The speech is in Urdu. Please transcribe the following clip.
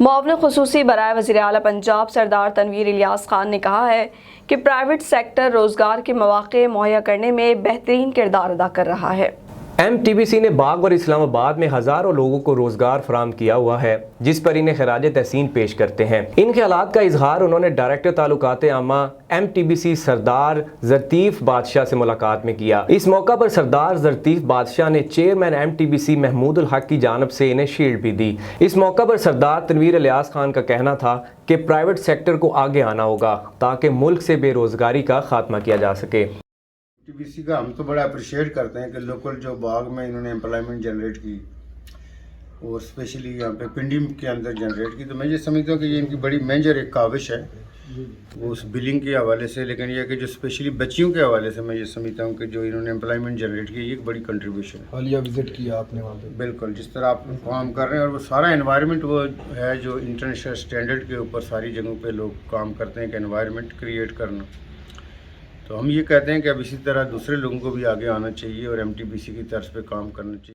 معاون خصوصی برائے وزیر اعلیٰ پنجاب سردار تنویر الیاس خان نے کہا ہے کہ پرائیویٹ سیکٹر روزگار کے مواقع مہیا کرنے میں بہترین کردار ادا کر رہا ہے۔ ایم ٹی بی سی نے باغ اور اسلام آباد میں ہزاروں لوگوں کو روزگار فراہم کیا ہوا ہے، جس پر انہیں خراج تحسین پیش کرتے ہیں۔ ان خیالات کا اظہار انہوں نے ڈائریکٹر تعلقات عامہ ایم ٹی بی سی سردار زرتیف بادشاہ سے ملاقات میں کیا۔ اس موقع پر سردار زرتیف بادشاہ نے chairman M T B C Mahmood ul Haq کی جانب سے انہیں شیلڈ بھی دی۔ اس موقع پر سردار تنویر الیاس خان کا کہنا تھا کہ پرائیویٹ سیکٹر کو آگے آنا ہوگا تاکہ ملک سے بے روزگاری کا خاتمہ کیا جا سکے۔ ٹی بی سی کا ہم تو بڑا اپریشیٹ کرتے ہیں کہ لوکل جو باغ میں انہوں نے امپلائمنٹ جنریٹ کی اور اسپیشلی یہاں پہ پنڈی کے اندر جنریٹ کی، تو میں یہ سمجھتا ہوں کہ یہ ان کی بڑی میجر ایک کاوش ہے وہ اس بلنگ کے حوالے سے، لیکن یہ کہ جو اسپیشلی بچیوں کے حوالے سے میں یہ سمجھتا ہوں کہ جو انہوں نے امپلائمنٹ جنریٹ کی یہ ایک بڑی کنٹریبیوشن ہے۔ حالیہ وزٹ کیا آپ نے وہاں پہ؟ بالکل، جس طرح آپ کام کر رہے ہیں اور وہ سارا انوائرمنٹ وہ ہے جو انٹرنیشنل اسٹینڈرڈ کے اوپر ساری جگہوں پہ لوگ کام کرتے ہیں کہ انوائرمنٹ کریٹ کرنا، تو ہم یہ کہتے ہیں کہ اب اسی طرح دوسرے لوگوں کو بھی آگے آنا چاہیے اور ایم ٹی بی سی کی طرز پہ کام کرنا چاہیے۔